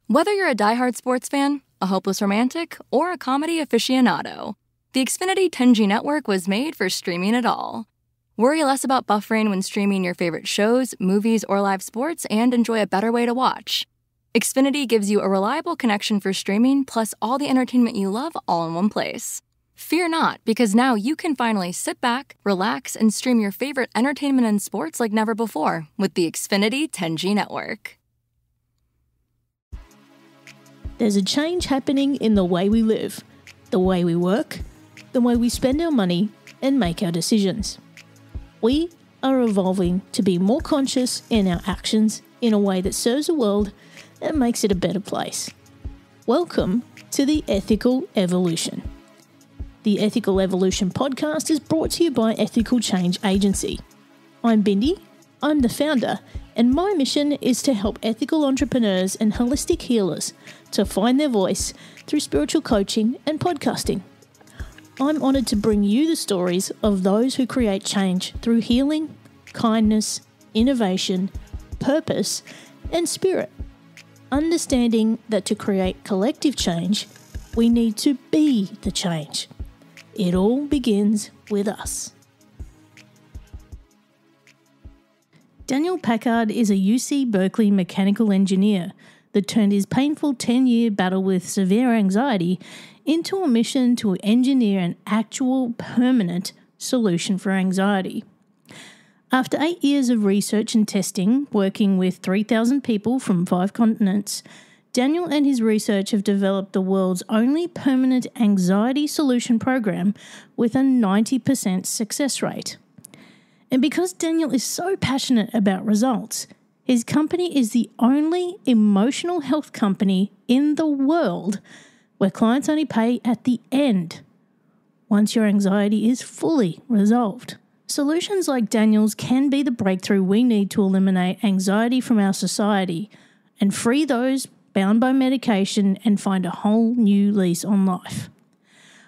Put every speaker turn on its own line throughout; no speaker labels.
Whether you're a diehard sports fan, a hopeless romantic, or a comedy aficionado, the Xfinity 10G network was made for streaming it all. Worry less about buffering when streaming your favorite shows, movies, or live sports, and enjoy a better way to watch. Xfinity gives you a reliable connection for streaming, plus all the entertainment you love all in one place. Fear not, because now you can finally sit back, relax, and stream your favorite entertainment and sports like never before with the Xfinity 10G network.
There's a change happening in the way we live, the way we work, the way we spend our money, and make our decisions. We are evolving to be more conscious in our actions in a way that serves the world and makes it a better place. Welcome to the Ethical Evolution. The Ethical Evolution podcast is brought to you by Ethical Change Agency. I'm Bindi, I'm the founder, and my mission is to help ethical entrepreneurs and holistic healers to find their voice through spiritual coaching and podcasting. I'm honoured to bring you the stories of those who create change through healing, kindness, innovation, purpose, and spirit. Understanding that to create collective change, we need to be the change. It all begins with us. Daniel Packard is a UC Berkeley Mechanical Engineer that turned his painful 10-year battle with severe anxiety into a mission to engineer an actual permanent solution for anxiety. After 8 years of research and testing, working with 3,000 people from 5 continents, Daniel and his research have developed the world's only permanent anxiety solution program with a 90% success rate. And because Daniel is so passionate about results, his company is the only emotional health company in the world where clients only pay at the end, once your anxiety is fully resolved. Solutions like Daniel's can be the breakthrough we need to eliminate anxiety from our society and free those bound by medication and find a whole new lease on life.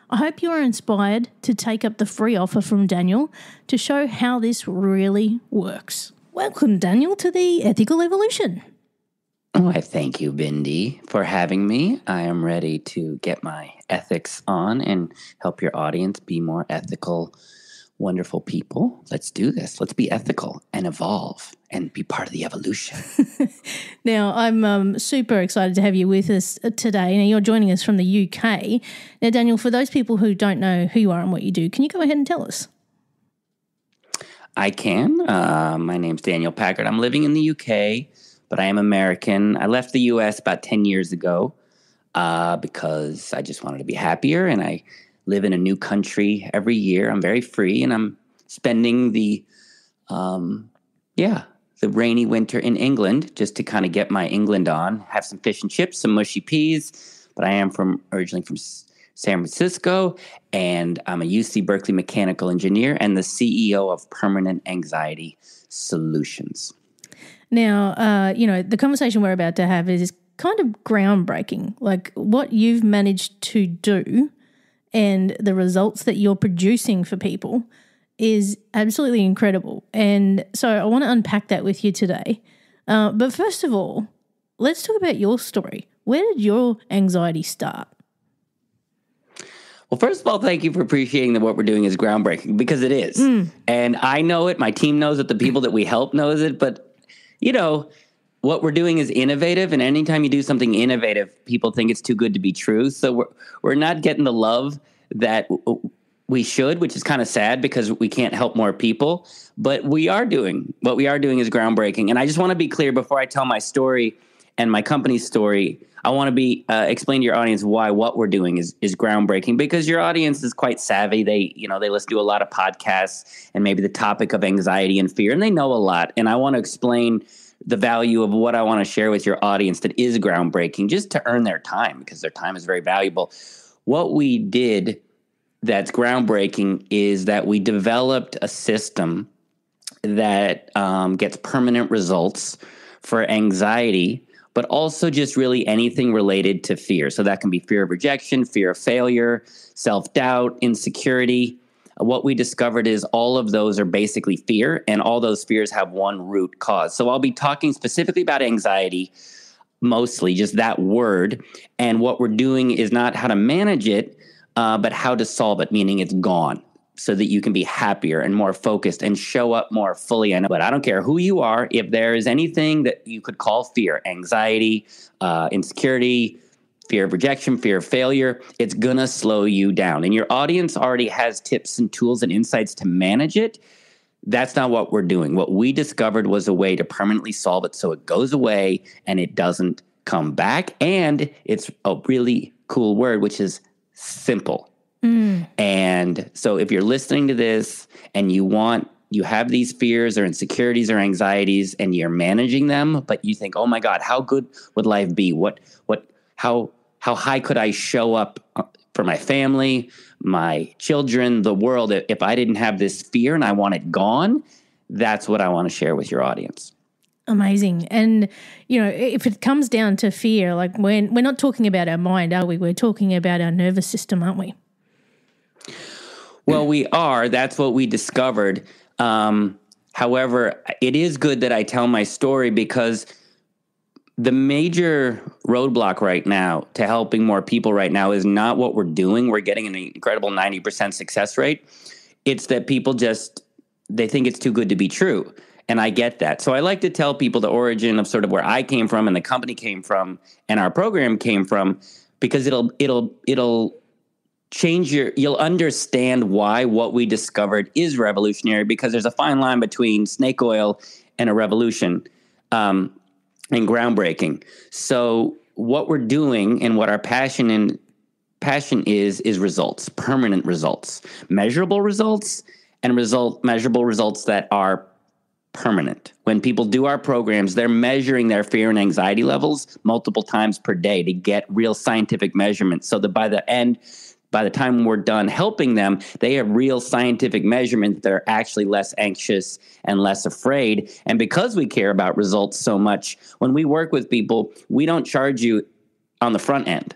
I hope you are inspired to take up the free offer from Daniel to show how this really works. Welcome, Daniel, to the Ethical Evolution.
Why, thank you, Bindi, for having me. I am ready to get my ethics on and help your audience be more ethical, wonderful people. Let's do this. Let's be ethical and evolve and be part of the evolution.
Now, I'm super excited to have you with us today. Now, you're joining us from the UK. Now, Daniel, for those people who don't know who you are and what you do, can you go ahead and tell us?
I can. My name's Daniel Packard. I'm living in the UK, but I am American. I left the US about 10 years ago because I just wanted to be happier, and I live in a new country every year. I'm very free, and I'm spending the rainy winter in England just to kind of get my England on, have some fish and chips, some mushy peas. But I am originally from San Francisco, and I'm a UC Berkeley Mechanical Engineer and the CEO of Permanent Anxiety Solutions.
Now, the conversation we're about to have is kind of groundbreaking, like what you've managed to do and the results that you're producing for people is absolutely incredible. And so I want to unpack that with you today. But first of all, let's talk about your story. Where did your anxiety start?
Well, first of all, thank you for appreciating that what we're doing is groundbreaking, because it is. And I know it. My team knows it. The people that we help knows it. But, what we're doing is innovative. And anytime you do something innovative, people think it's too good to be true. So we're not getting the love that we should, which is kind of sad because we can't help more people. But what we are doing is groundbreaking. And I just want to be clear before I tell my story and my company's story. I want to explain to your audience why what we're doing is groundbreaking, because your audience is quite savvy. They listen to a lot of podcasts and maybe the topic of anxiety and fear, and they know a lot. And I want to explain the value of what I want to share with your audience that is groundbreaking, just to earn their time, because their time is very valuable. What we did that's groundbreaking is that we developed a system that gets permanent results for anxiety, but also just really anything related to fear. So that can be fear of rejection, fear of failure, self-doubt, insecurity. what we discovered is all of those are basically fear, and all those fears have one root cause. So I'll be talking specifically about anxiety, mostly just that word. And what we're doing is not how to manage it, but how to solve it, meaning it's gone, so that you can be happier and more focused and show up more fully. But I don't care who you are. If there is anything that you could call fear, anxiety, insecurity, fear of rejection, fear of failure, it's going to slow you down. And your audience already has tips and tools and insights to manage it. That's not what we're doing. What we discovered was a way to permanently solve it so it goes away and it doesn't come back. And it's a really cool word, which is simple. And so if you're listening to this and you have these fears or insecurities or anxieties and you're managing them, but you think, oh my God, how good would life be? How high could I show up for my family, my children, the world, if I didn't have this fear and I want it gone? That's what I want to share with your audience.
Amazing. And, if it comes down to fear, like we're not talking about our mind, are we? We're talking about our nervous system, aren't we?
Well, we are. That's what we discovered. However, it is good that I tell my story, because the major roadblock right now to helping more people right now is not what we're doing. We're getting an incredible 90% success rate. It's that people they think it's too good to be true. And I get that. So I like to tell people the origin of sort of where I came from and the company came from and our program came from, because it'll change you'll understand why what we discovered is revolutionary, because there's a fine line between snake oil and a revolution, and groundbreaking. So what we're doing and what our passion is results, permanent results, measurable results, and measurable results that are permanent. When people do our programs, they're measuring their fear and anxiety levels multiple times per day to get real scientific measurements, so that by the time we're done helping them, they have real scientific measurements. They're actually less anxious and less afraid. And because we care about results so much, when we work with people, we don't charge you on the front end.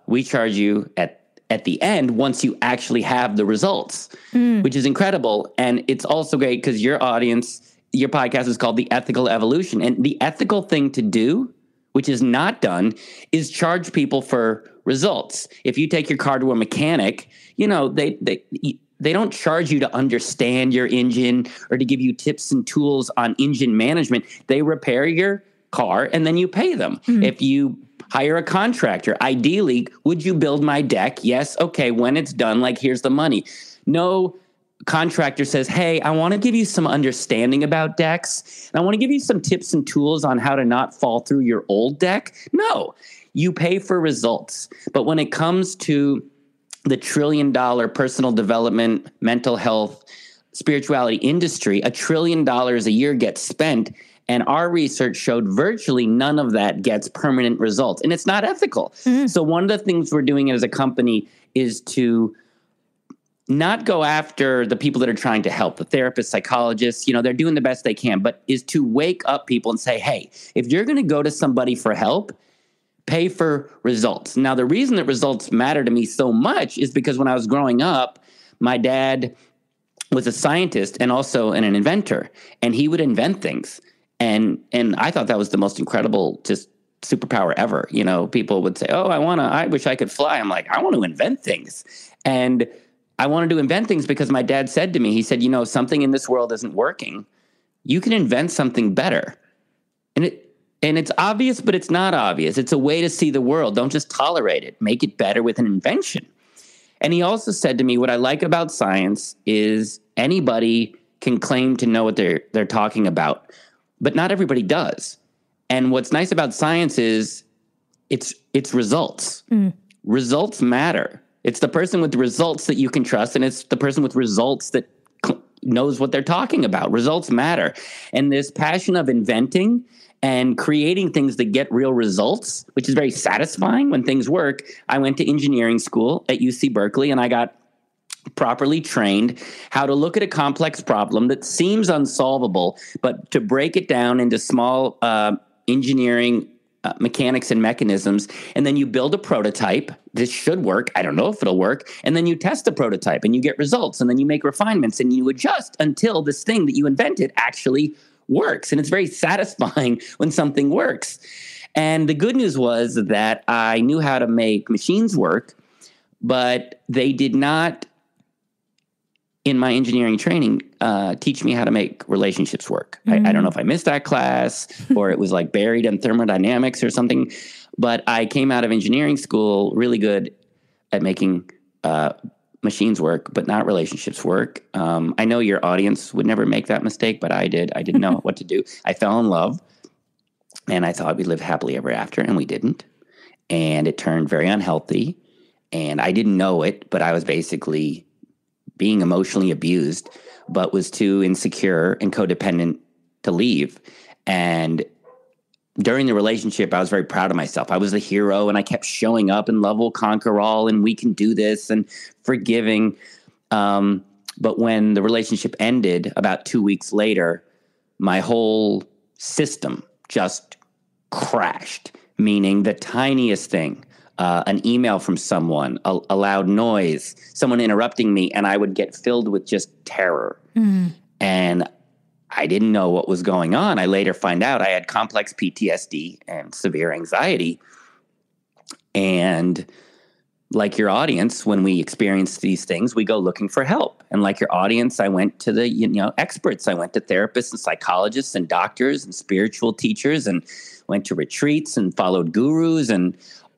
We charge you at the end once you actually have the results, which is incredible. And it's also great because your podcast is called The Ethical Evolution. And the ethical thing to do, which is not done, is charge people for results. If you take your car to a mechanic, they don't charge you to understand your engine or to give you tips and tools on engine management. They repair your car and then you pay them. If you hire a contractor, ideally, would you build my deck? Yes. Okay. When it's done, here's the money. No contractor says, hey, I want to give you some understanding about decks, and I want to give you some tips and tools on how to not fall through your old deck. No, you pay for results. But when it comes to the $1 trillion personal development, mental health, spirituality industry, $1 trillion a year gets spent, and our research showed virtually none of that gets permanent results, and it's not ethical. So one of the things we're doing as a company is to not go after the people that are trying to help, the therapists, psychologists, they're doing the best they can, but is to wake up people and say, hey, if you're going to go to somebody for help, pay for results. Now, the reason that results matter to me so much is because when I was growing up, my dad was a scientist and also an inventor, and he would invent things. And I thought that was the most incredible just superpower ever. People would say, oh, I wish I could fly. I'm like, I want to invent things. And I wanted to invent things because my dad said to me, he said, something in this world isn't working. You can invent something better. And it's obvious, but it's not obvious. It's a way to see the world. Don't just tolerate it. Make it better with an invention. And he also said to me, what I like about science is anybody can claim to know what they're talking about, but not everybody does. And what's nice about science is it's results. Results matter. It's the person with results that you can trust, and it's the person with results that knows what they're talking about. Results matter. And this passion of inventing and creating things that get real results, which is very satisfying when things work. I went to engineering school at UC Berkeley, and I got properly trained how to look at a complex problem that seems unsolvable, but to break it down into small engineering mechanics and mechanisms, and then you build a prototype. This should work. I don't know if it'll work. And then you test the prototype and you get results, and then you make refinements and you adjust until this thing that you invented actually works. And it's very satisfying when something works. And the good news was that I knew how to make machines work, but they did not, in my engineering training, teach me how to make relationships work. I don't know if I missed that class or it was like buried in thermodynamics or something, but I came out of engineering school really good at making machines work, but not relationships work. I know your audience would never make that mistake, but I did. I didn't know what to do. I fell in love and I thought we'd live happily ever after, and we didn't. And it turned very unhealthy, and I didn't know it, but I was basically being emotionally abused, but was too insecure and codependent to leave. And during the relationship, I was very proud of myself. I was the hero, and I kept showing up, and love will conquer all, and we can do this, and forgiving. But when the relationship ended about 2 weeks later, my whole system just crashed, meaning the tiniest thing, an email from someone, a loud noise, someone interrupting me, and I would get filled with just terror. And I didn't know what was going on. I later find out I had complex PTSD and severe anxiety. And like your audience, when we experience these things, we go looking for help. And like your audience, I went to the experts. I went to therapists and psychologists and doctors and spiritual teachers, and went to retreats and followed gurus and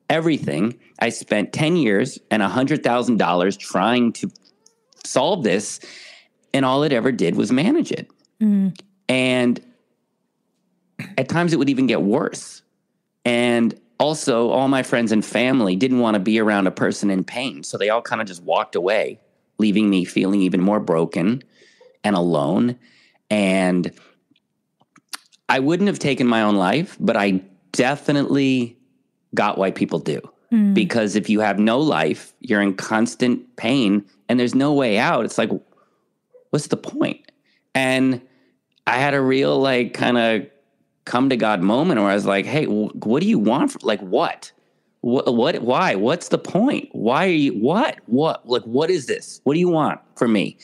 everything. I spent 10 years and $100,000 trying to solve this, and all it ever did was manage it. And at times it would even get worse. And also, all my friends and family didn't want to be around a person in pain, so they all kind of just walked away, leaving me feeling even more broken and alone. And I wouldn't have taken my own life, but I definitely got why people do. Because if you have no life, you're in constant pain and there's no way out. It's like, what's the point? And I had a real kind of come to God moment where I was like, hey, what do you want? What? Why? What's the point? Why are you, what is this? What do you want from me?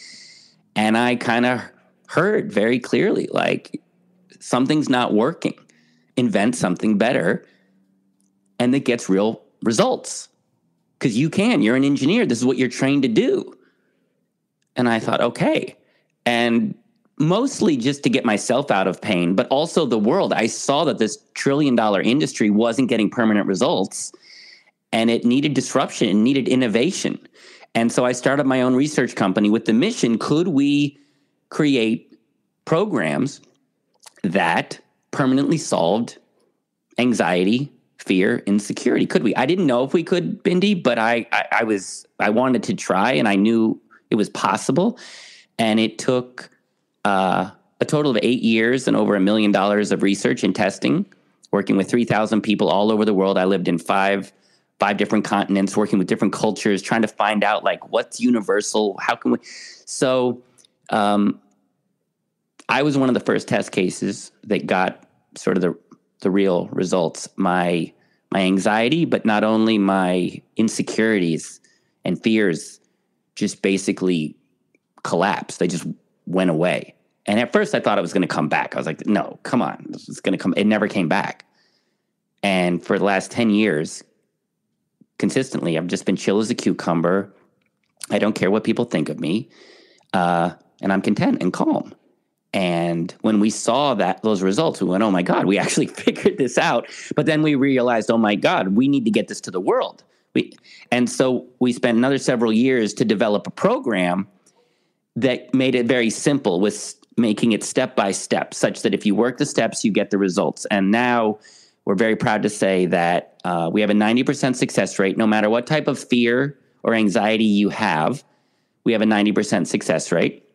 And I kind of heard very clearly, something's not working. Invent something better. And that gets real results. Because you're an engineer. This is what you're trained to do. And I thought, okay. And mostly just to get myself out of pain, but also the world. I saw that this $1 trillion industry wasn't getting permanent results, and it needed disruption, it needed innovation. And so I started my own research company with the mission, could we create programs that permanently solved anxiety, fear, insecurity? Could we? I didn't know if we could, Bindi, but I wanted to try, and I knew it was possible. And it took a total of 8 years and over $1 million of research and testing, working with 3,000 people all over the world. I lived in five different continents, working with different cultures, trying to find out what's universal. How can we? So I was one of the first test cases that got sort of the real results. My anxiety, but not only my insecurities and fears, just basically collapsed. They just went away. And at first I thought it was going to come back. I was like, no, come on. It's going to come. It never came back. And for the last 10 years, consistently, I've just been chill as a cucumber. I don't care what people think of me. And I'm content and calm. And when we saw those results, we went, oh my God, we actually figured this out. But then we realized, oh my God, we need to get this to the world. And so we spent another several years to develop a program that made it very simple, with making it step by step, such that if you work the steps, you get the results. And now we're very proud to say that we have a 90% success rate. No matter what type of fear or anxiety you have, we have a 90% success rate.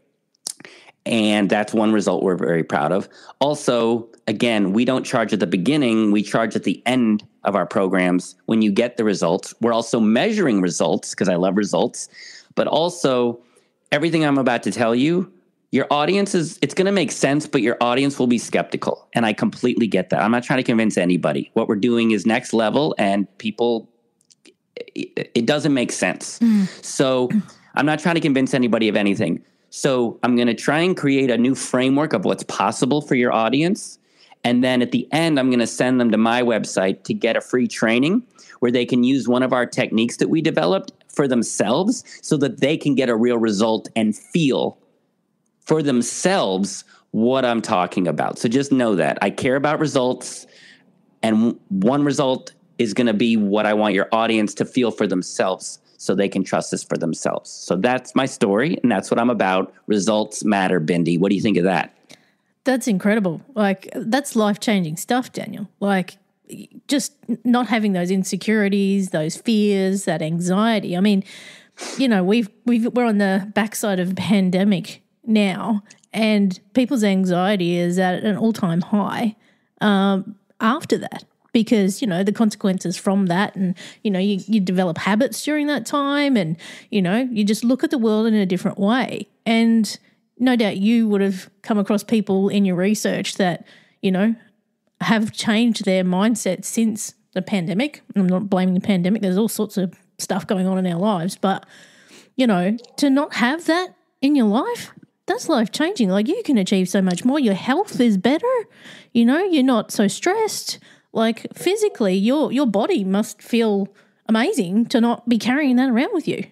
And that's one result we're very proud of. Also, again, we don't charge at the beginning. We charge at the end of our programs when you get the results. We're also measuring results, because I love results. But also, everything I'm about to tell you, your audience it's going to make sense, but your audience will be skeptical. And I completely get that. I'm not trying to convince anybody. What we're doing is next level, and people, it doesn't make sense. So I'm not trying to convince anybody of anything. So I'm going to try and create a new framework of what's possible for your audience. And then at the end, I'm going to send them to my website to get a free training where they can use one of our techniques that we developed for themselves so that they can get a real result and feel for themselves what I'm talking about. So just know that I care about results, and one result is going to be what I want your audience to feel for themselves so they can trust this for themselves. So that's my story, and that's what I'm about. Results matter, Bindi. What do you think of that?
That's incredible. Like, that's life-changing stuff, Daniel. Like, just not having those insecurities, those fears, that anxiety. I mean, you know, we're on the backside of a pandemic now, and people's anxiety is at an all-time high after that, because, you know, the consequences from that, and, you know, you develop habits during that time, and, you know, you just look at the world in a different way. And no doubt you would have come across people in your research that, you know, have changed their mindset since the pandemic. I'm not blaming the pandemic. There's all sorts of stuff going on in our lives. But, you know, to not have that in your life, that's life-changing. Like, you can achieve so much more. Your health is better. You know, you're not so stressed. Like, physically, your body must feel amazing to not be carrying that around with you.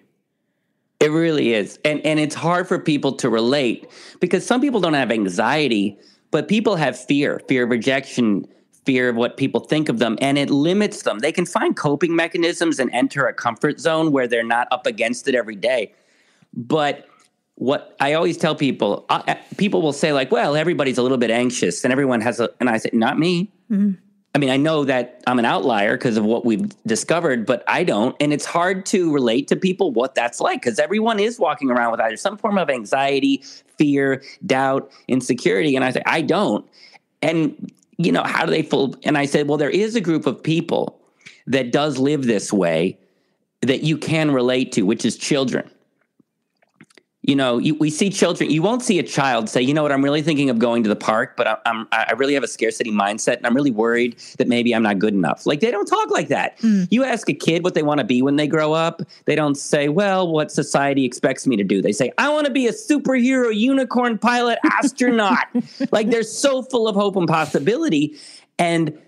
It really is. And it's hard for people to relate because some people don't have anxiety, but people have fear of rejection, fear of what people think of them, and it limits them. They can find coping mechanisms and enter a comfort zone where they're not up against it every day. But what I always tell people, people will say like, well, everybody's a little bit anxious and everyone has and I say, not me. Mm-hmm. I mean, I know that I'm an outlier because of what we've discovered, but I don't. And it's hard to relate to people what that's like because everyone is walking around with either some form of anxiety, fear, doubt, insecurity. And I say, I don't. And, you know, how do they feel? And I said, well, there is a group of people that does live this way that you can relate to, which is children. You know, we see children. You won't see a child say, you know what, I'm really thinking of going to the park, but I really have a scarcity mindset, and I'm really worried that maybe I'm not good enough. Like, they don't talk like that. You ask a kid what they want to be when they grow up, they don't say, well, what society expects me to do. They say, I want to be a superhero, unicorn pilot, astronaut. Like, they're so full of hope and possibility. And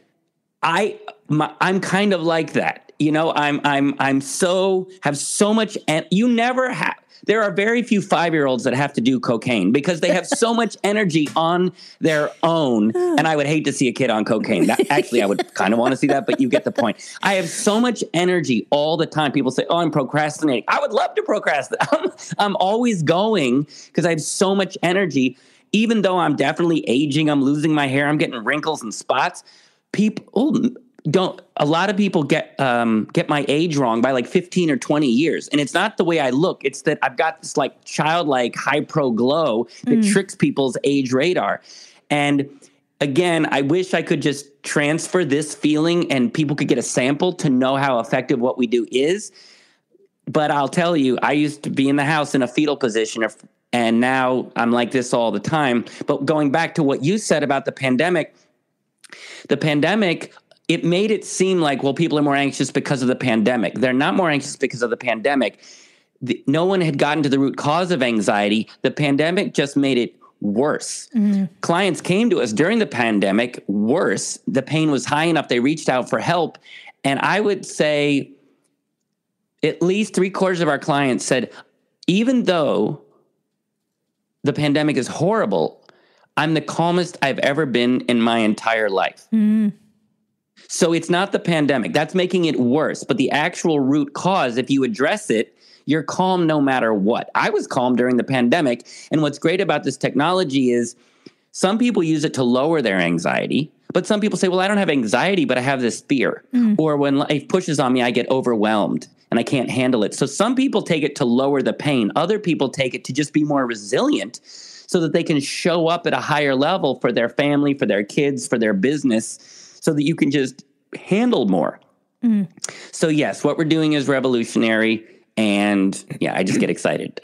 I'm kind of like that. You know, have so much, and you never have. There are very few 5-year-olds that have to do cocaine because they have so much energy on their own. And I would hate to see a kid on cocaine. Actually, I would kind of want to see that, but you get the point. I have so much energy all the time. People say, oh, I'm procrastinating. I would love to procrastinate. I'm always going because I have so much energy. Even though I'm definitely aging, I'm losing my hair, I'm getting wrinkles and spots. A lot of people get my age wrong by like 15 or 20 years. And it's not the way I look. It's that I've got this like childlike high pro glow that tricks people's age radar. And again, I wish I could just transfer this feeling and people could get a sample to know how effective what we do is. But I'll tell you, I used to be in the house in a fetal position, and now I'm like this all the time. But going back to what you said about the pandemic, it made it seem like, well, people are more anxious because of the pandemic. They're not more anxious because of the pandemic. No one had gotten to the root cause of anxiety. The pandemic just made it worse. Clients came to us during the pandemic worse. The pain was high enough. They reached out for help. And I would say at least 3/4 of our clients said, even though the pandemic is horrible, I'm the calmest I've ever been in my entire life. So it's not the pandemic. That's making it worse. But the actual root cause, if you address it, you're calm no matter what. I was calm during the pandemic. And what's great about this technology is some people use it to lower their anxiety. But some people say, well, I don't have anxiety, but I have this fear. Or when life pushes on me, I get overwhelmed and I can't handle it. So some people take it to lower the pain. Other people take it to just be more resilient so that they can show up at a higher level for their family, for their kids, for their business, so that you can just handle more. So yes, what we're doing is revolutionary. And I just get excited.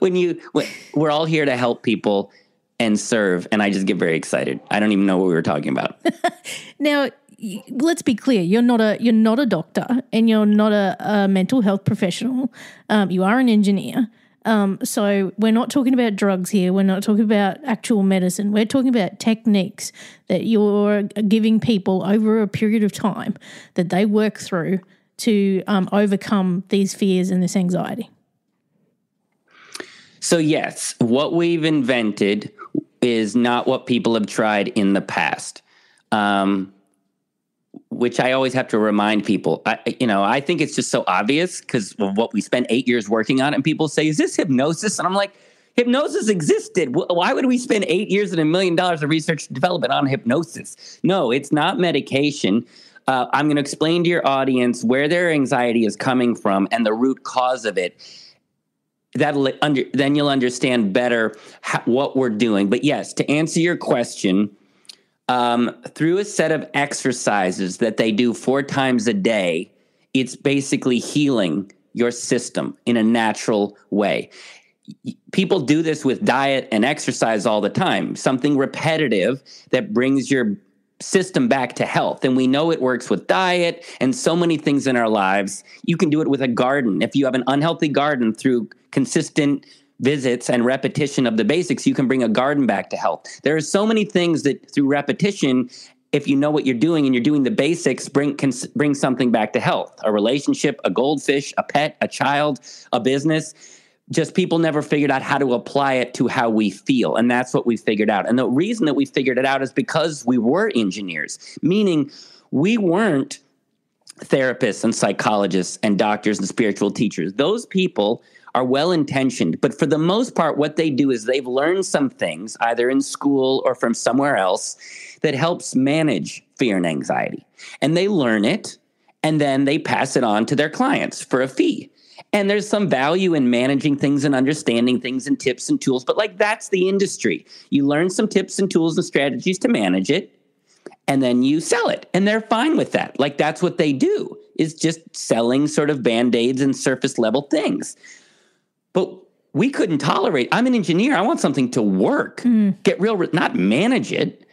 We're all here to help people and serve, and I just get very excited. I don't even know what we were talking about.
Now, let's be clear. You're not a doctor, and you're not a mental health professional. You are an engineer. So we're not talking about drugs here. We're not talking about actual medicine. We're talking about techniques that you're giving people over a period of time that they work through to overcome these fears and this anxiety.
So yes, what we've invented is not what people have tried in the past, which I always have to remind people. I think it's just so obvious because of what we spent 8 years working on, and people say, is this hypnosis? And I'm like, hypnosis existed. Why would we spend 8 years and $1 million of research and development on hypnosis? No, it's not medication. I'm going to explain to your audience where their anxiety is coming from and the root cause of it. Then you'll understand better what we're doing. But yes, to answer your question, through a set of exercises that they do 4 times a day, it's basically healing your system in a natural way. People do this with diet and exercise all the time, something repetitive that brings your system back to health. And we know it works with diet and so many things in our lives. You can do it with a garden. If you have an unhealthy garden, through consistent visits and repetition of the basics, you can bring a garden back to health. There are so many things that through repetition, if you know what you're doing and you're doing the basics, can bring something back to health. A relationship, a goldfish, a pet, a child, a business. Just people never figured out how to apply it to how we feel. And that's what we figured out. And the reason that we figured it out is because we were engineers, meaning we weren't therapists and psychologists and doctors and spiritual teachers. Those people are well-intentioned, but for the most part, what they do is they've learned some things, either in school or from somewhere else, that helps manage fear and anxiety. And they learn it, and then they pass it on to their clients for a fee. And there's some value in managing things and understanding things and tips and tools, but that's the industry. You learn some tips and tools and strategies to manage it, and then you sell it. And they're fine with that. That's what they do, is just selling sort of Band-Aids and surface level things. But we couldn't tolerate. I'm an engineer. I want something to work, get real, not manage it,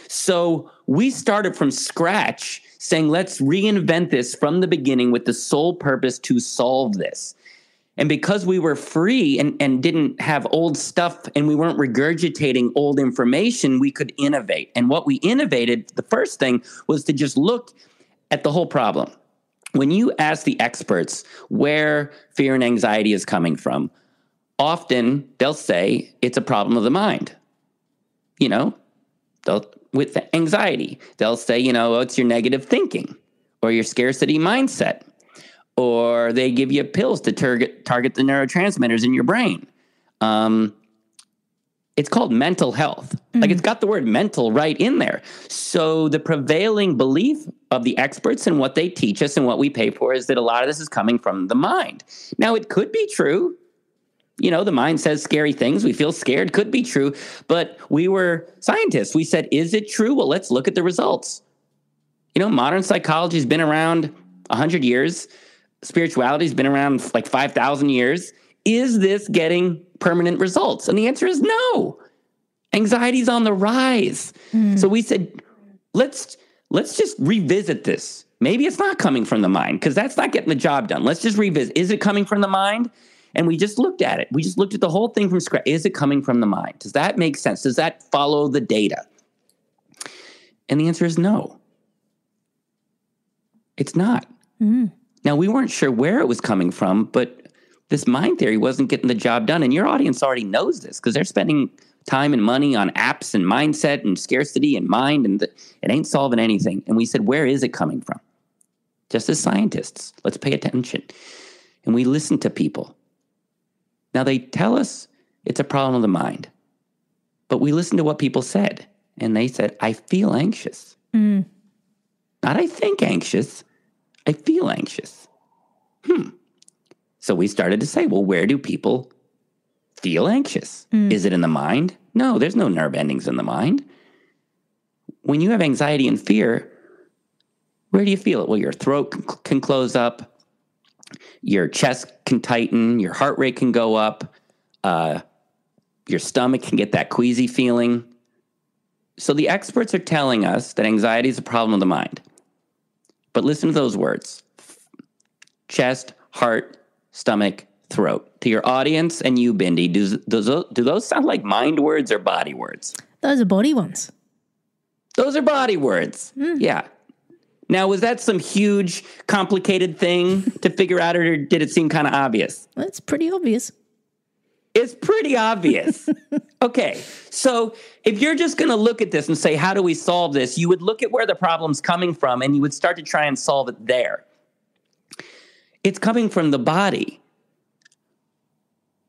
So we started from scratch saying, let's reinvent this from the beginning with the sole purpose to solve this. And because we were free and didn't have old stuff and we weren't regurgitating old information, we could innovate. And what we innovated, the first thing was to just look at the whole problem. When you ask the experts where fear and anxiety is coming from, often they'll say it's a problem of the mind. With the anxiety, they'll say, it's your negative thinking or your scarcity mindset, or they give you pills to target the neurotransmitters in your brain. It's called mental health. It's got the word mental right in there. So the prevailing belief of the experts and what they teach us and what we pay for is that a lot of this is coming from the mind. Now, it could be true. The mind says scary things. We feel scared. Could be true. But we were scientists. We said, is it true? Well, let's look at the results. Modern psychology has been around 100 years. Spirituality has been around 5,000 years. Is this getting permanent results? And the answer is no. Anxiety is on the rise. So we said, let's just revisit this. Maybe it's not coming from the mind because that's not getting the job done. Let's just revisit. Is it coming from the mind? And we just looked at it. We just looked at the whole thing from scratch. Is it coming from the mind? Does that make sense? Does that follow the data? And the answer is no. It's not. Now, we weren't sure where it was coming from, but this mind theory wasn't getting the job done. And your audience already knows this because they're spending time and money on apps and mindset and scarcity and mind, and it ain't solving anything. And we said, where is it coming from? Just as scientists, let's pay attention. And we listen to people. Now, they tell us it's a problem of the mind, but we listened to what people said, and they said, I feel anxious. Not I think anxious, I feel anxious. So we started to say, well, where do people feel anxious? Is it in the mind? No, there's no nerve endings in the mind. When you have anxiety and fear, where do you feel it? Well, your throat can close up. Your chest can tighten, your heart rate can go up, your stomach can get that queasy feeling. So the experts are telling us that anxiety is a problem of the mind. But listen to those words: chest, heart, stomach, throat. To your audience and you, Bindi, do those sound like mind words or body words?
Those are body ones.
Those are body words. Yeah. Now, was that some huge, complicated thing to figure out, or did it seem kind of obvious?
That's pretty obvious.
It's pretty obvious. Okay, so if you're just going to look at this and say, how do we solve this? You would look at where the problem's coming from, and you would start to try and solve it there. It's coming from the body.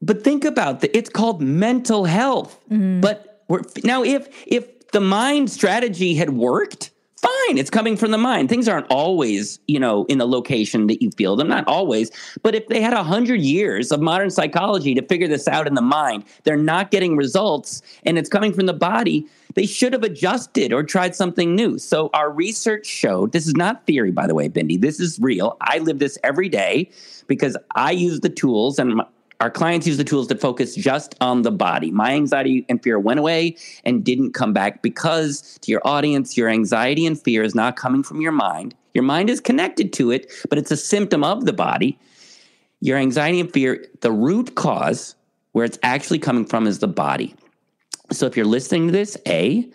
But think about that. It's called mental health. But now if the mind strategy had worked, fine, it's coming from the mind. Things aren't always, in the location that you feel them, not always. But if they had 100 years of modern psychology to figure this out in the mind, they're not getting results, and it's coming from the body, they should have adjusted or tried something new. So our research showed, this is not theory, by the way, Bindi, this is real. I live this every day because I use the tools, and our clients use the tools to focus just on the body. My anxiety and fear went away and didn't come back because, to your audience, your anxiety and fear is not coming from your mind. Your mind is connected to it, but it's a symptom of the body. Your anxiety and fear, the root cause, where it's actually coming from, is the body. So if you're listening to this, A,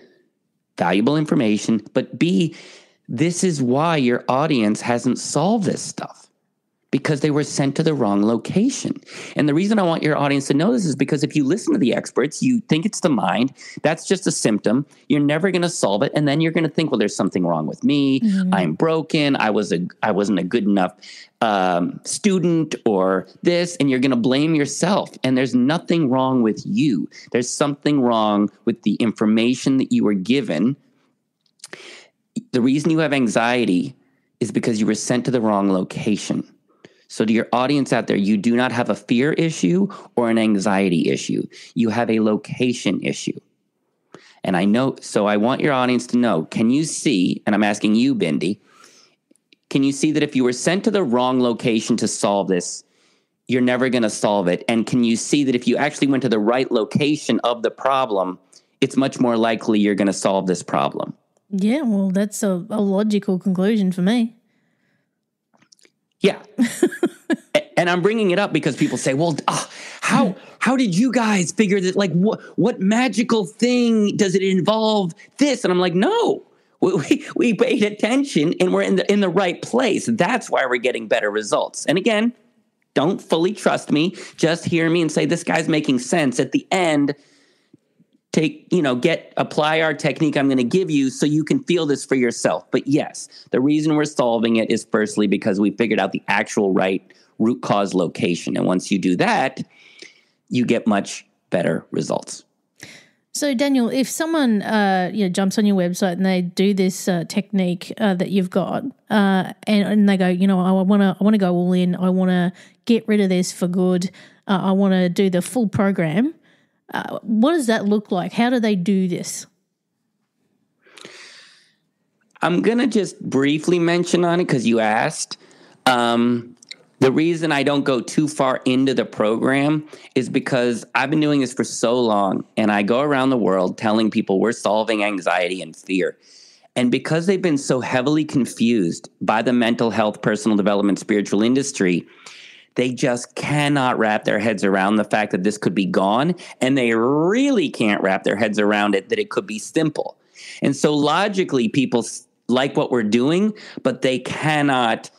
valuable information, but B, this is why your audience hasn't solved this stuff. Because they were sent to the wrong location. And the reason I want your audience to know this is because if you listen to the experts, you think it's the mind, that's just a symptom. You're never going to solve it. And then you're going to think, well, there's something wrong with me. I'm broken. I wasn't a good enough student or this. And you're going to blame yourself. And there's nothing wrong with you. There's something wrong with the information that you were given. The reason you have anxiety is because you were sent to the wrong location. So to your audience out there, you do not have a fear issue or an anxiety issue. You have a location issue. And I know, so I want your audience to know, can you see, and I'm asking you, Bindi, can you see that if you were sent to the wrong location to solve this, you're never going to solve it? And can you see that if you actually went to the right location of the problem, it's much more likely you're going to solve this problem?
Yeah, well, that's a logical conclusion for me.
Yeah. And I'm bringing it up because people say, well, how did you guys figure that? Like, what magical thing does it involve this? And I'm like, no, we paid attention and we're in the right place. That's why we're getting better results. And again, don't fully trust me. Just hear me and say, this guy's making sense. At the end, apply our technique I'm going to give you so you can feel this for yourself. But yes, the reason we're solving it is firstly because we figured out the actual right root cause location. And once you do that, you get much better results.
So Daniel, if someone jumps on your website and they do this technique that you've got and they go, I want to go all in, I want to get rid of this for good, I want to do the full program, what does that look like? How do they do this?
I'm going to just briefly mention on it because you asked. The reason I don't go too far into the program is because I've been doing this for so long, and I go around the world telling people we're solving anxiety and fear. And because they've been so heavily confused by the mental health, personal development, spiritual industry, they just cannot wrap their heads around the fact that this could be gone, and they really can't wrap their heads around it that it could be simple. And so logically, people like what we're doing, but they cannot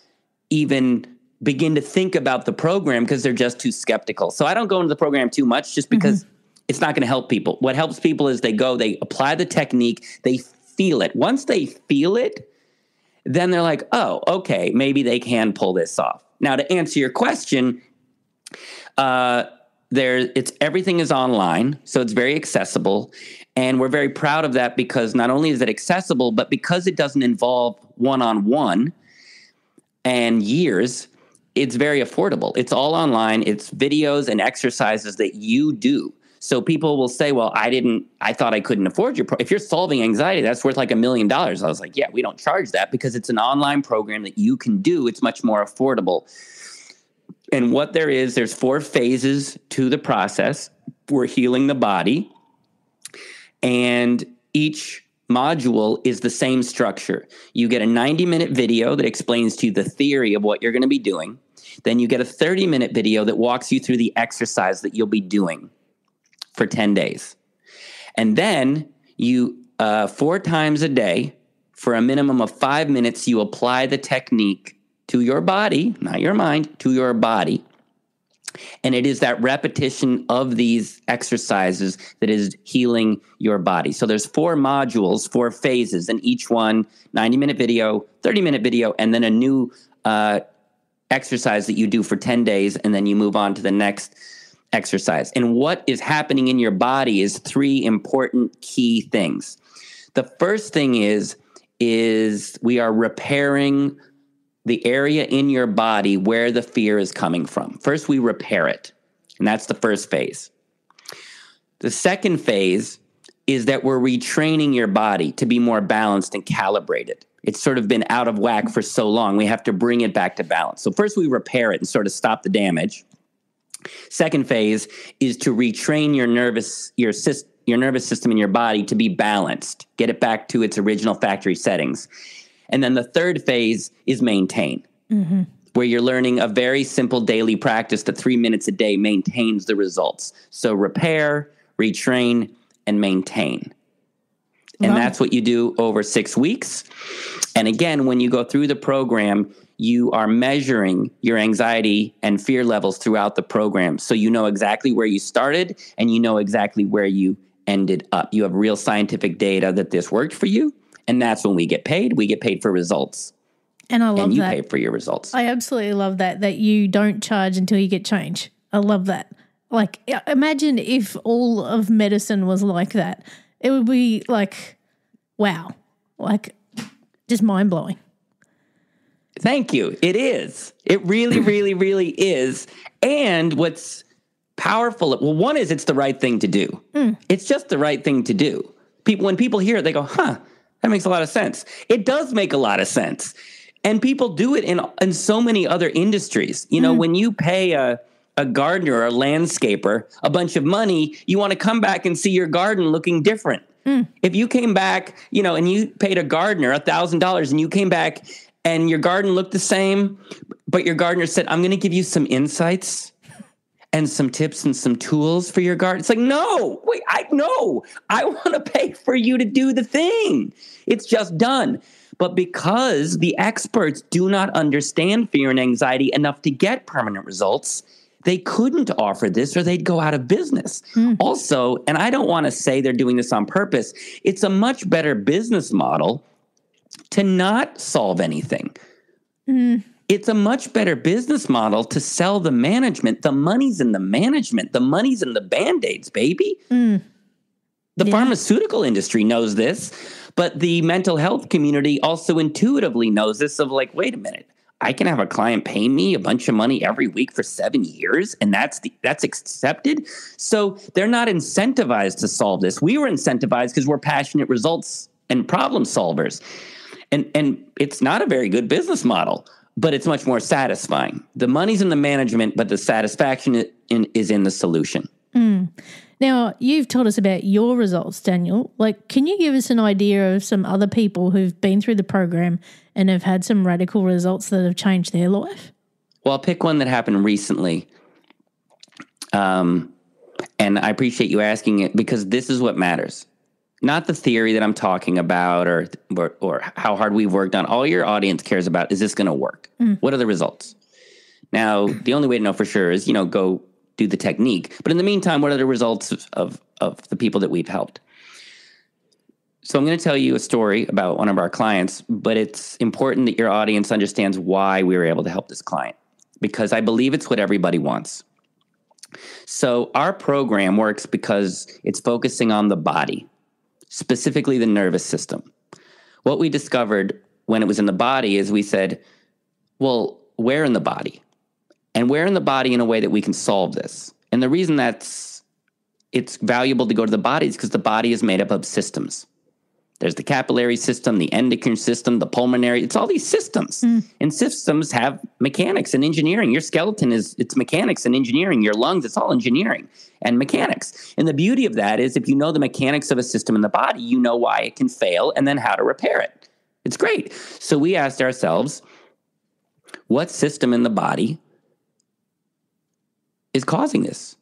even begin to think about the program because they're just too skeptical. So I don't go into the program too much just because it's not going to help people. What helps people is they apply the technique, they feel it. Once they feel it, then they're like, oh, okay, maybe they can pull this off. Now, to answer your question, everything is online, so it's very accessible, and we're very proud of that because not only is it accessible, but because it doesn't involve one-on-one and years, it's very affordable. It's all online. It's videos and exercises that you do. So people will say, well, I thought I couldn't afford your if you're solving anxiety, that's worth like $1 million. I was like, yeah, we don't charge that because it's an online program that you can do. It's much more affordable. And what there's 4 phases to the process. We're healing the body. And each module is the same structure. You get a 90-minute video that explains to you the theory of what you're going to be doing. Then you get a 30-minute video that walks you through the exercise that you'll be doing for 10 days. And then you, 4 times a day, for a minimum of 5 minutes, you apply the technique to your body, not your mind, to your body. And it is that repetition of these exercises that is healing your body. So there's 4 modules, 4 phases, and each one, 90-minute video, 30-minute video, and then a new exercise that you do for 10 days, and then you move on to the next exercise. And what is happening in your body is 3 important key things. The first thing is we are repairing the area in your body where the fear is coming from. First, we repair it, and that's the first phase. The second phase is that we're retraining your body to be more balanced and calibrated. It's sort of been out of whack for so long. We have to bring it back to balance. So first, we repair it and sort of stop the damage. Second phase is to retrain your nervous system in your body to be balanced, get it back to its original factory settings. And then the third phase is maintain, where you're learning a very simple daily practice that 3 minutes a day maintains the results. So repair, retrain, and maintain. And that's what you do over 6 weeks. And again, when you go through the program, you are measuring your anxiety and fear levels throughout the program. So you know exactly where you started and you know exactly where you ended up. You have real scientific data that this worked for you. And that's when we get paid. We get paid for results.
And I love that.
And you pay for your results.
I absolutely love that you don't charge until you get change. I love that. Like, imagine if all of medicine was like that. It would be like, wow, like just mind-blowing.
Thank you. It is. It really, really, really is. And what's powerful, well, one is it's the right thing to do. It's just the right thing to do. When people hear it, they go, huh, that makes a lot of sense. It does make a lot of sense. And people do it in so many other industries. You know, when you pay a gardener or a landscaper a bunch of money, you want to come back and see your garden looking different. If you came back, you know, and you paid a gardener $1,000 and you came back and your garden looked the same, but your gardener said, I'm going to give you some insights and some tips and some tools for your garden. It's like, no, wait, I want to pay for you to do the thing. It's just done. But because the experts do not understand fear and anxiety enough to get permanent results, they couldn't offer this or they'd go out of business. Also, and I don't want to say they're doing this on purpose, it's a much better business model to not solve anything. It's a much better business model to sell the management. The money's in the management. The money's in the Band-Aids, baby. The pharmaceutical industry knows this, but the mental health community also intuitively knows this of like, wait a minute, I can have a client pay me a bunch of money every week for 7 years, and that's accepted. So they're not incentivized to solve this. We were incentivized because we're passionate results and problem solvers. And it's not a very good business model, but it's much more satisfying. The money's in the management, but the satisfaction is in the solution.
Now, you've told us about your results, Daniel. Like, can you give us an idea of some other people who've been through the program and have had some radical results that have changed their life?
Well, I'll pick one that happened recently. And I appreciate you asking it because this is what matters. Not the theory that I'm talking about or how hard we've worked on. All your audience cares about is this going to work? What are the results? Now, the only way to know for sure is, go do the technique. But in the meantime, what are the results of the people that we've helped? So I'm going to tell you a story about one of our clients, but it's important that your audience understands why we were able to help this client, because I believe it's what everybody wants. So our program works because it's focusing on the body, specifically the nervous system. What we discovered when it was in the body is we said, well, where in the body? And where in the body in a way that we can solve this? And the reason it's valuable to go to the body is because the body is made up of systems. There's the capillary system, the endocrine system, the pulmonary. It's all these systems. And systems have mechanics and engineering. Your skeleton it's mechanics and engineering. Your lungs, it's all engineering and mechanics. And the beauty of that is if you know the mechanics of a system in the body, you know why it can fail and then how to repair it. It's great. So we asked ourselves, what system in the body is causing this?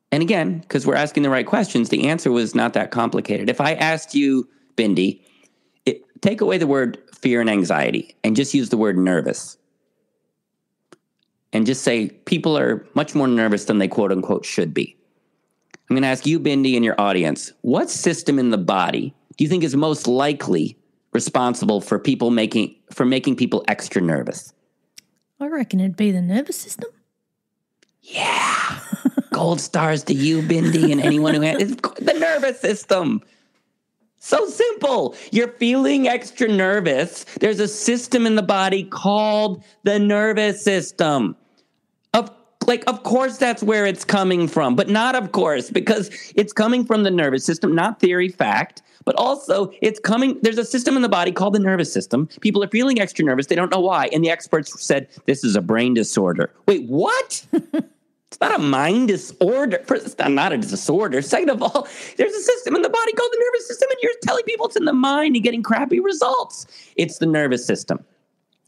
And again, because we're asking the right questions, the answer was not that complicated. If I asked you, Bindi, take away the word fear and anxiety and just use the word nervous. And just say people are much more nervous than they quote unquote should be. I'm going to ask you, Bindi, and your audience, what system in the body do you think is most likely responsible for making people extra nervous?
I reckon it'd be the nervous system.
Yeah. Gold stars to you, Bindi, and anyone who has the nervous system. So simple. You're feeling extra nervous. There's a system in the body called the nervous system. Of course that's where it's coming from, but not of course, because it's coming from the nervous system, not theory, fact, but also there's a system in the body called the nervous system. People are feeling extra nervous. They don't know why. And the experts said, this is a brain disorder. Wait, what? It's not a mind disorder. First, it's not a disorder. Second of all, there's a system in the body called the nervous system, and you're telling people it's in the mind and getting crappy results. It's the nervous system.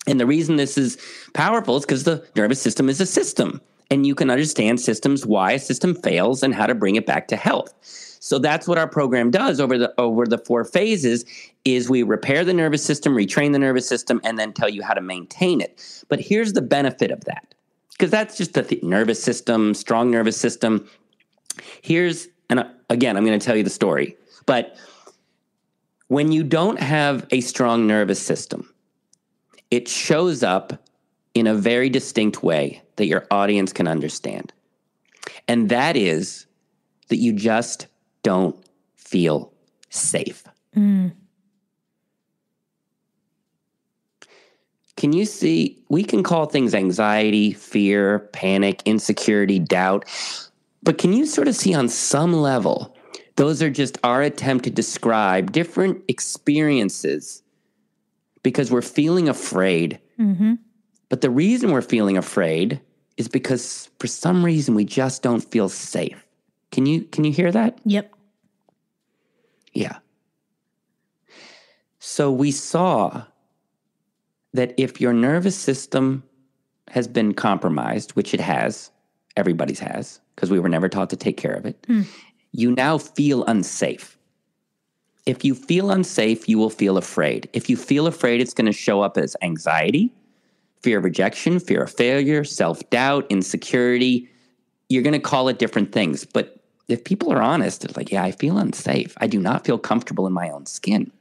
And the reason this is powerful is because the nervous system is a system, and you can understand systems, why a system fails, and how to bring it back to health. So that's what our program does over the 4 phases is we repair the nervous system, retrain the nervous system, and then tell you how to maintain it. But here's the benefit of that. Because that's just the nervous system, strong nervous system. And again, I'm going to tell you the story. But when you don't have a strong nervous system, it shows up in a very distinct way that your audience can understand. And that is that you just don't feel safe. Can you see, we can call things anxiety, fear, panic, insecurity, doubt, but can you sort of see on some level, those are just our attempt to describe different experiences because we're feeling afraid. Mm-hmm. But the reason we're feeling afraid is because for some reason we just don't feel safe. Can you hear that?
Yep.
Yeah. So we saw that if your nervous system has been compromised, which it has, everybody's has, because we were never taught to take care of it, you now feel unsafe. If you feel unsafe, you will feel afraid. If you feel afraid, it's going to show up as anxiety, fear of rejection, fear of failure, self-doubt, insecurity. You're going to call it different things. But if people are honest, it's like, yeah, I feel unsafe. I do not feel comfortable in my own skin.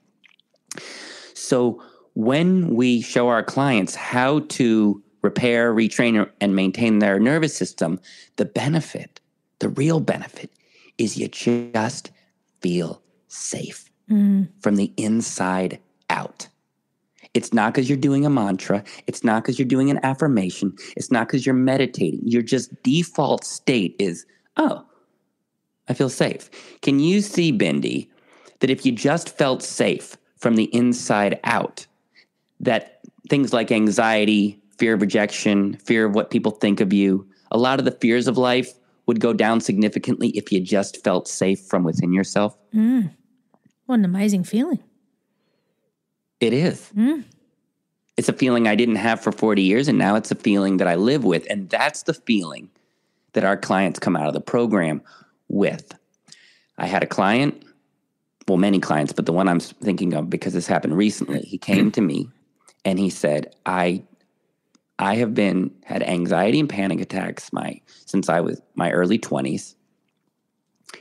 So when we show our clients how to repair, retrain, and maintain their nervous system, the benefit, the real benefit, is you just feel safe from the inside out. It's not because you're doing a mantra. It's not because you're doing an affirmation. It's not because you're meditating. Your just default state is, oh, I feel safe. Can you see, Bindi, that if you just felt safe from the inside out, that things like anxiety, fear of rejection, fear of what people think of you, a lot of the fears of life would go down significantly if you just felt safe from within yourself?
What an amazing feeling.
It is. It's a feeling I didn't have for 40 years, and now it's a feeling that I live with. And that's the feeling that our clients come out of the program with. I had a client, well, many clients, but the one I'm thinking of because this happened recently, he came to me and he said, I have had anxiety and panic attacks since I was my early 20s.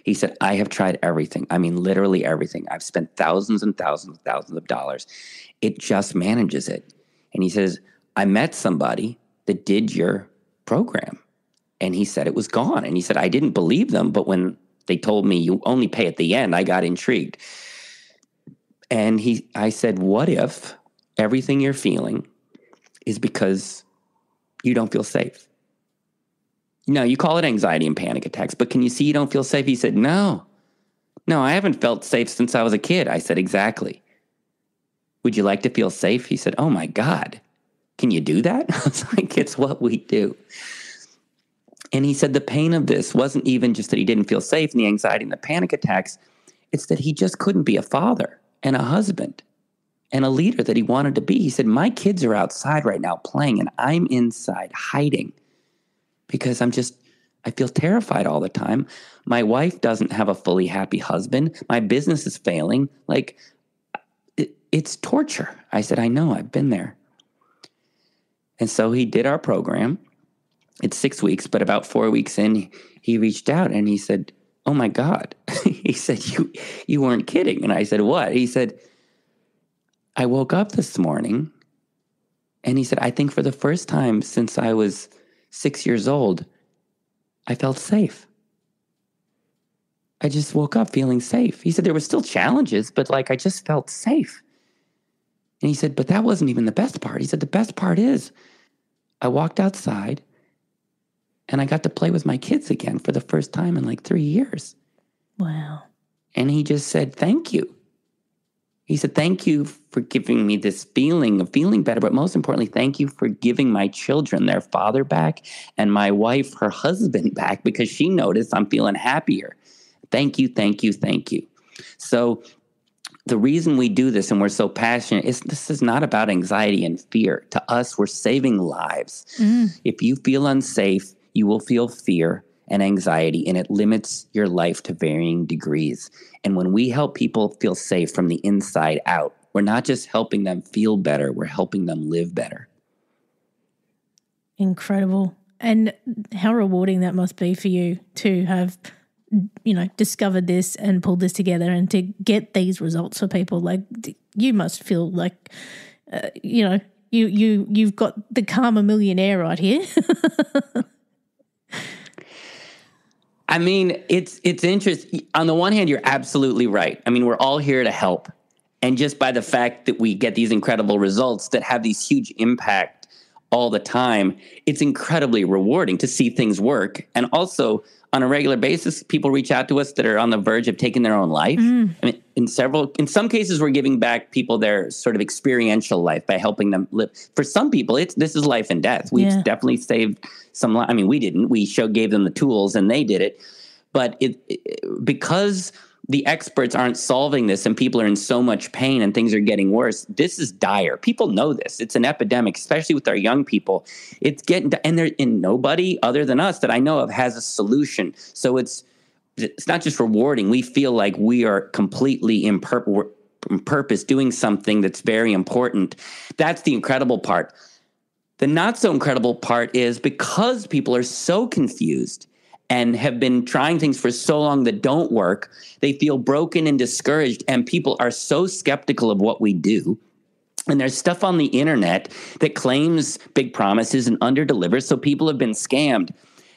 He said, I have tried everything. I mean, literally everything. I've spent thousands and thousands and thousands of dollars. It just manages it. And he says, I met somebody that did your program. And he said it was gone. And he said, I didn't believe them, but when they told me you only pay at the end, I got intrigued. And I said, what if everything you're feeling is because you don't feel safe? No, you call it anxiety and panic attacks, but can you see you don't feel safe? He said, no, No, I haven't felt safe since I was a kid. I said, exactly. Would you like to feel safe? He said, oh my God, can you do that? I was like, it's what we do. And he said the pain of this wasn't even just that he didn't feel safe and the anxiety and the panic attacks. It's that he just couldn't be a father and a husband and a leader that he wanted to be. He said, my kids are outside right now playing and I'm inside hiding because I feel terrified all the time. My wife doesn't have a fully happy husband. My business is failing. Like, it's torture. I said, I know, I've been there. And so he did our program. It's 6 weeks, but about 4 weeks in, he reached out and he said, oh my God. He said, you weren't kidding. And I said, what? He said, I woke up this morning and he said, I think for the first time since I was 6 years old, I felt safe. I just woke up feeling safe. He said there were still challenges, but like I just felt safe. And he said, but that wasn't even the best part. He said, the best part is I walked outside and I got to play with my kids again for the first time in like 3 years.
Wow.
And he just said, thank you. He said, thank you for giving me this feeling of feeling better, but most importantly, thank you for giving my children their father back and my wife her husband back because she noticed I'm feeling happier. Thank you, thank you, thank you. So the reason we do this and we're so passionate is this is not about anxiety and fear. To us, we're saving lives. If you feel unsafe, you will feel fear and anxiety, and it limits your life to varying degrees. And when we help people feel safe from the inside out, we're not just helping them feel better, we're helping them live better.
Incredible. And how rewarding that must be for you to have, discovered this and pulled this together and to get these results for people. Like, you must feel like, you've got the karma millionaire right here.
I mean, it's interesting. On the one hand, you're absolutely right. I mean, we're all here to help. And just by the fact that we get these incredible results that have these huge impact all the time, it's incredibly rewarding to see things work. And also, on a regular basis, people reach out to us that are on the verge of taking their own life. I mean, in some cases, we're giving back people their sort of experiential life by helping them live. For some people, this is life and death. We've definitely saved some. I mean, we didn't. We gave them the tools, and they did it. But because the experts aren't solving this, and people are in so much pain, and things are getting worse. This is dire. People know this. It's an epidemic, especially with our young people. It's getting, and nobody other than us that I know of has a solution. So it's not just rewarding. We feel like we are completely in purpose doing something that's very important. That's the incredible part. The not so incredible part is because people are so confused and have been trying things for so long that don't work, they feel broken and discouraged, and people are so skeptical of what we do. And there's stuff on the internet that claims big promises and underdelivers, so people have been scammed.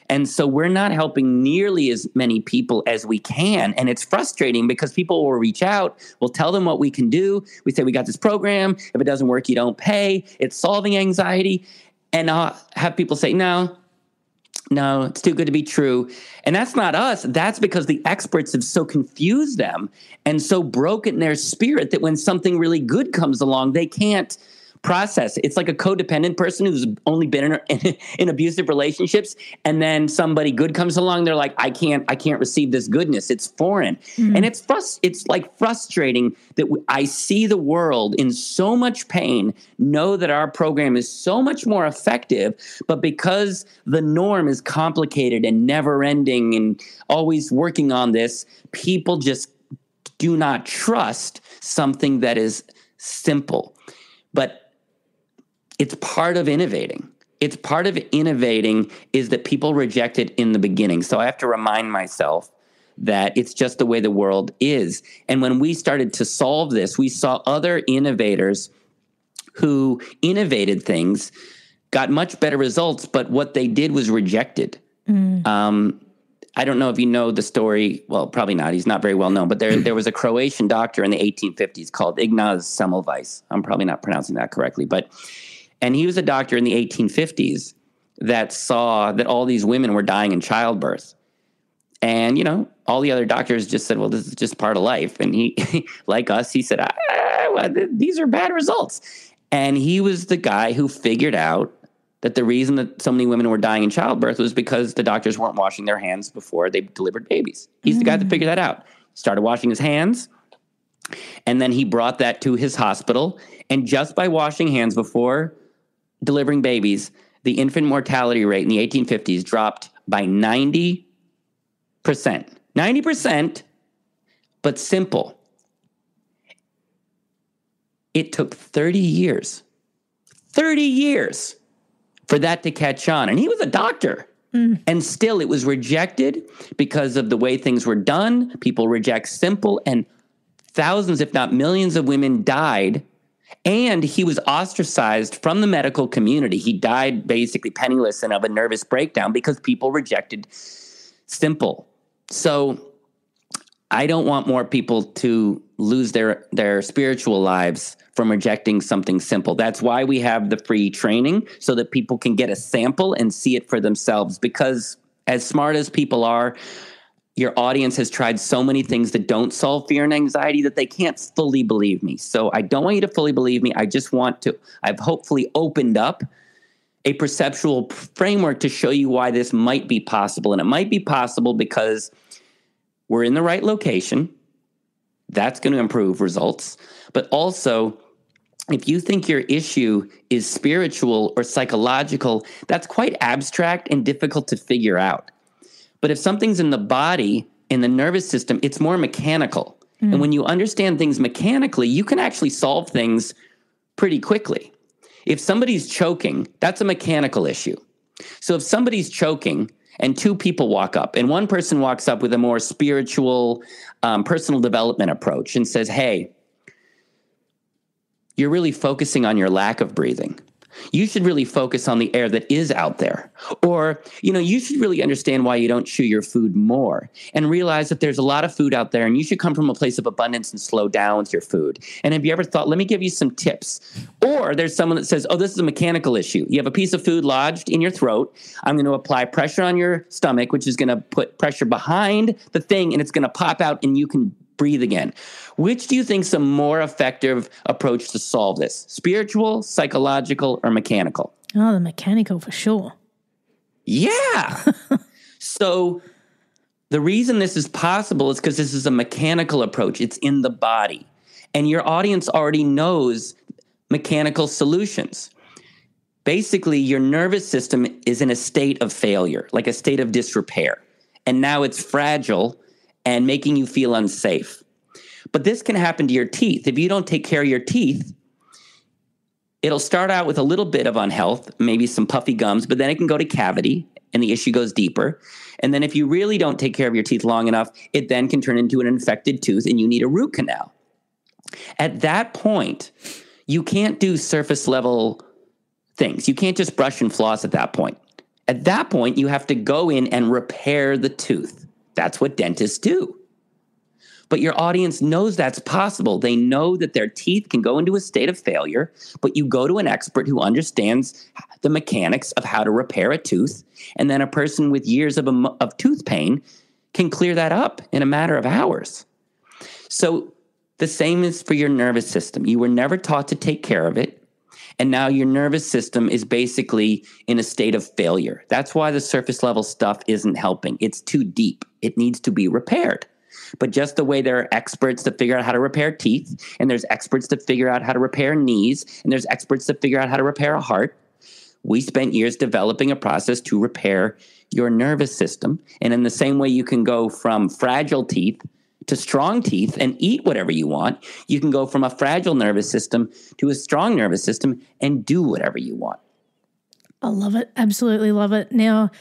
And so we're not helping nearly as many people as we can, and it's frustrating because people will reach out, we'll tell them what we can do. We say, we got this program. If it doesn't work, you don't pay. It's solving anxiety. And I'll have people say, no, it's too good to be true. And that's not us. That's because the experts have so confused them and so broken their spirit that when something really good comes along, they can't process. It's like a codependent person who's only been in abusive relationships, and then somebody good comes along. They're like, I can't receive this goodness. It's foreign, and it's like frustrating that I see the world in so much pain. Know that our program is so much more effective, but because the norm is complicated and never ending and always working on this, people just do not trust something that is simple. But it's part of innovating. It's part of innovating is that people reject it in the beginning. So I have to remind myself that it's just the way the world is. And when we started to solve this, we saw other innovators who innovated things, got much better results, but what they did was rejected. I don't know if you know the story. Well, probably not. He's not very well known. But there was a Croatian doctor in the 1850s called Ignaz Semmelweis. I'm probably not pronouncing that correctly. And he was a doctor in the 1850s that saw that all these women were dying in childbirth. And, all the other doctors just said, well, this is just part of life. And he, like us, he said, these are bad results. And he was the guy who figured out that the reason that so many women were dying in childbirth was because the doctors weren't washing their hands before they delivered babies. He's the guy that figured that out. Started washing his hands, and then he brought that to his hospital. And just by washing hands before delivering babies, the infant mortality rate in the 1850s dropped by 90%. 90%, but simple. It took 30 years for that to catch on. And he was a doctor. And still it was rejected because of the way things were done. People reject simple, and thousands, if not millions of women died. And he was ostracized from the medical community. He died basically penniless and of a nervous breakdown because people rejected simple. So I don't want more people to lose their spiritual lives from rejecting something simple. That's why we have the free training, so that people can get a sample and see it for themselves. Because as smart as people are, your audience has tried so many things that don't solve fear and anxiety that they can't fully believe me. So I don't want you to fully believe me. I've hopefully opened up a perceptual framework to show you why this might be possible. And it might be possible because we're in the right location. That's going to improve results. But also, if you think your issue is spiritual or psychological, that's quite abstract and difficult to figure out. But if something's in the body, in the nervous system, it's more mechanical. And when you understand things mechanically, you can actually solve things pretty quickly. If somebody's choking, that's a mechanical issue. So if somebody's choking and two people walk up, and one person walks up with a more spiritual, personal development approach and says, hey, you're really focusing on your lack of breathing. You should really focus on the air that is out there. Or, you should really understand why you don't chew your food more and realize that there's a lot of food out there and you should come from a place of abundance and slow down with your food. And have you ever thought, let me give you some tips? Or there's someone that says, oh, this is a mechanical issue. You have a piece of food lodged in your throat. I'm going to apply pressure on your stomach, which is going to put pressure behind the thing, and it's going to pop out and you can breathe again. Which do you think is a more effective approach to solve this? Spiritual, psychological, or mechanical?
Oh, the mechanical for sure.
Yeah. So the reason this is possible is because this is a mechanical approach. It's in the body. And your audience already knows mechanical solutions. Basically, your nervous system is in a state of failure, like a state of disrepair. And now it's fragile and making you feel unsafe. But this can happen to your teeth. If you don't take care of your teeth, it'll start out with a little bit of unhealth, maybe some puffy gums, but then it can go to cavity and the issue goes deeper. And then if you really don't take care of your teeth long enough, it then can turn into an infected tooth and you need a root canal. At that point, you can't do surface level things. You can't just brush and floss at that point. At that point, you have to go in and repair the tooth. That's what dentists do. But your audience knows that's possible. They know that their teeth can go into a state of failure, but you go to an expert who understands the mechanics of how to repair a tooth, and then a person with years of tooth pain can clear that up in a matter of hours. So the same is for your nervous system. You were never taught to take care of it, and now your nervous system is basically in a state of failure. That's why the surface level stuff isn't helping. It's too deep. It needs to be repaired. But just the way there are experts to figure out how to repair teeth, and there's experts to figure out how to repair knees, and there's experts to figure out how to repair a heart, we spent years developing a process to repair your nervous system. And in the same way you can go from fragile teeth to strong teeth and eat whatever you want, you can go from a fragile nervous system to a strong nervous system and do whatever you want.
I love it. Absolutely love it. Now,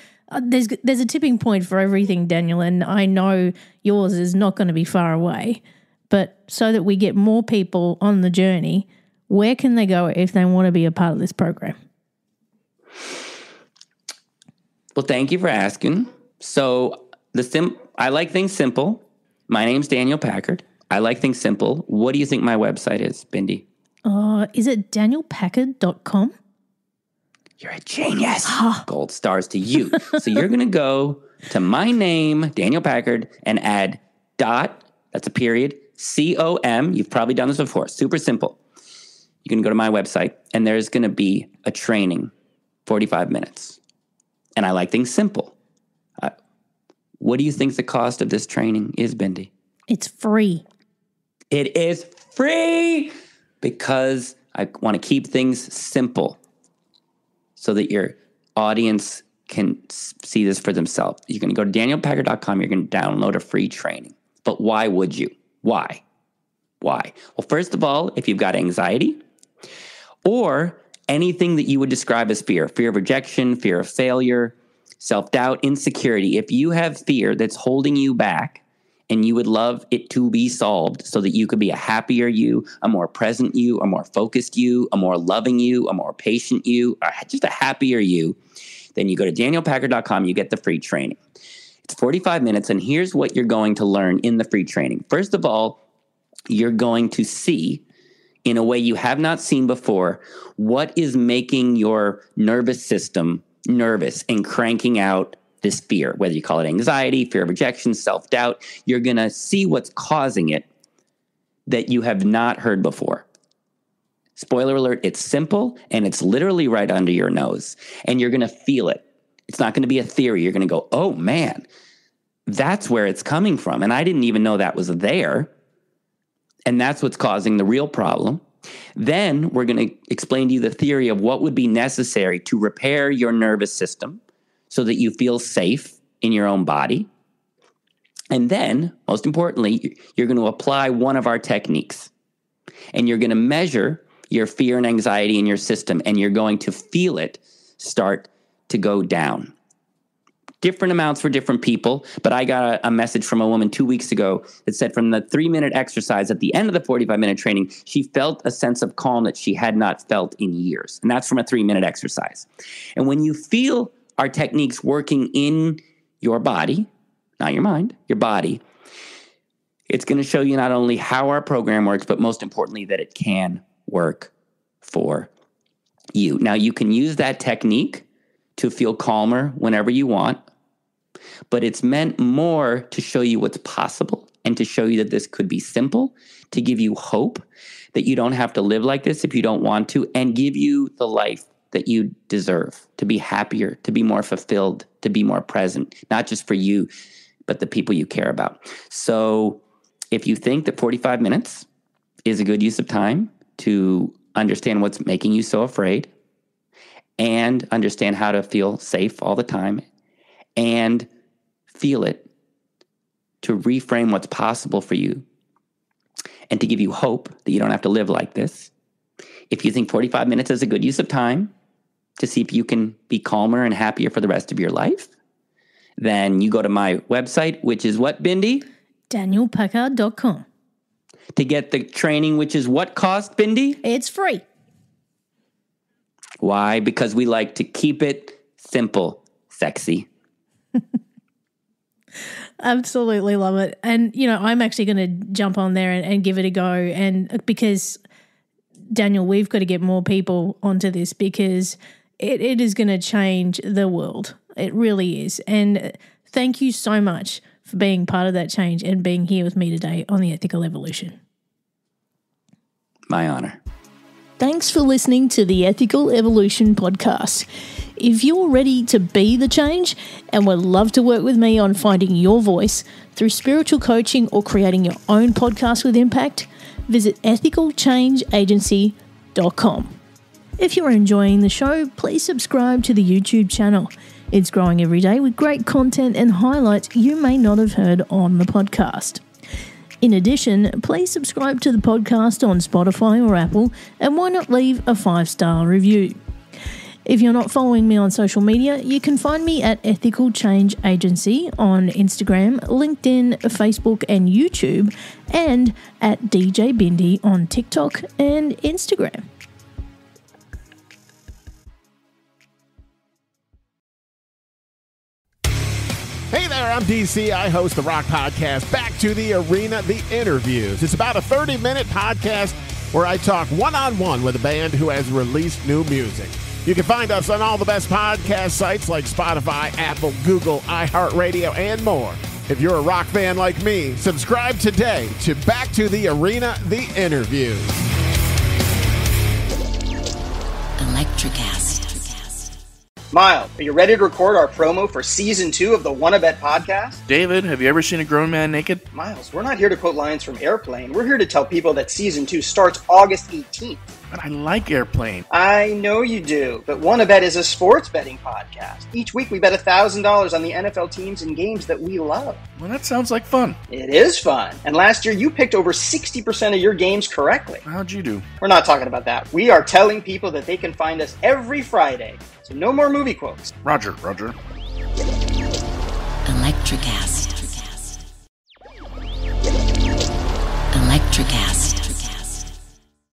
there's a tipping point for everything, Daniel, and I know yours is not going to be far away. But so that we get more people on the journey, where can they go if they want to be a part of this program?
Well, thank you for asking. So I like things simple. My name's Daniel Packard. I like things simple. What do you think my website is, Bindi?
Is it danielpackard.com?
You're a genius. Gold stars to you. So you're going to go to my name, Daniel Packard, and add dot, that's a period, COM. You've probably done this before. Super simple. You can go to my website, and there's going to be a training, 45 minutes. And I like things simple. What do you think the cost of this training is, Bindi?
It's free.
It is free because I want to keep things simple so that your audience can see this for themselves. You're going to go to danielpackard.com. You're going to download a free training. But why would you? Why? Well, first of all, if you've got anxiety or anything that you would describe as fear of rejection, fear of failure, self-doubt, insecurity, if you have fear that's holding you back and you would love it to be solved so that you could be a happier you, a more present you, a more focused you, a more loving you, a more patient you, or just a happier you, then you go to danielpackard.com, you get the free training. It's 45 minutes, and here's what you're going to learn in the free training. First of all, you're going to see, in a way you have not seen before, what is making your nervous system nervous and cranking out this fear, whether you call it anxiety, fear of rejection, self-doubt. You're going to see what's causing it that you have not heard before. Spoiler alert, it's simple, and it's literally right under your nose, and you're going to feel it. It's not going to be a theory. You're going to go, oh, man, that's where it's coming from, and I didn't even know that was there, and that's what's causing the real problem. Then we're going to explain to you the theory of what would be necessary to repair your nervous system so that you feel safe in your own body. And then, most importantly, you're going to apply one of our techniques, and you're going to measure your fear and anxiety in your system, and you're going to feel it start to go down. Different amounts for different people, but I got a message from a woman 2 weeks ago that said from the 3-minute exercise at the end of the 45-minute training, she felt a sense of calm that she had not felt in years. And that's from a 3-minute exercise. And when you feel our techniques working in your body, not your mind, your body, it's going to show you not only how our program works, but most importantly, that it can work for you. Now, you can use that technique to feel calmer whenever you want, but it's meant more to show you what's possible and to show you that this could be simple, to give you hope that you don't have to live like this if you don't want to, and give you the life that you deserve, to be happier, to be more fulfilled, to be more present, not just for you, but the people you care about. So if you think that 45 minutes is a good use of time to understand what's making you so afraid and understand how to feel safe all the time and feel it, to reframe what's possible for you and to give you hope that you don't have to live like this. If you think 45 minutes is a good use of time to see if you can be calmer and happier for the rest of your life, then you go to my website, which is what, Bindi?
danielpackard.com.
To get the training, which is what cost, Bindi?
It's free.
Why? Because we like to keep it simple, sexy.
Absolutely love it. And, you know, I'm actually going to jump on there and give it a go. And because, Daniel, we've got to get more people onto this because it is going to change the world. It really is. And thank you so much for being part of that change and being here with me today on The Ethical Evolution.
My honor.
Thanks for listening to the Ethical Evolution podcast. If you're ready to be the change and would love to work with me on finding your voice through spiritual coaching or creating your own podcast with impact, visit ethicalchangeagency.com. If you're enjoying the show, please subscribe to the YouTube channel. It's growing every day with great content and highlights you may not have heard on the podcast. In addition, please subscribe to the podcast on Spotify or Apple, and why not leave a 5-star review? If you're not following me on social media, you can find me at Ethical Change Agency on Instagram, LinkedIn, Facebook, and YouTube, and at DJ Bindi on TikTok and Instagram.
Hey there, I'm DC. I host the rock podcast, Back to the Arena, The Interviews. It's about a 30-minute podcast where I talk one-on-one with a band who has released new music. You can find us on all the best podcast sites like Spotify, Apple, Google, iHeartRadio, and more. If you're a rock fan like me, subscribe today to Back to the Arena, the interview.
Electricast.
Miles, are you ready to record our promo for Season 2 of the Wanna Bet podcast?
David, have you ever seen a grown man naked?
Miles, we're not here to quote lines from Airplane. We're here to tell people that Season 2 starts August 18th.
But I like Airplane.
I know you do, but Wanna Bet is a sports betting podcast. Each week we bet $1,000 on the NFL teams and games that we love.
Well, that sounds like fun.
It is fun. And last year you picked over 60% of your games correctly.
How'd you do?
We're not talking about that. We are telling people that they can find us every Friday. So no more movie quotes.
Roger.
Electricast. Electricast.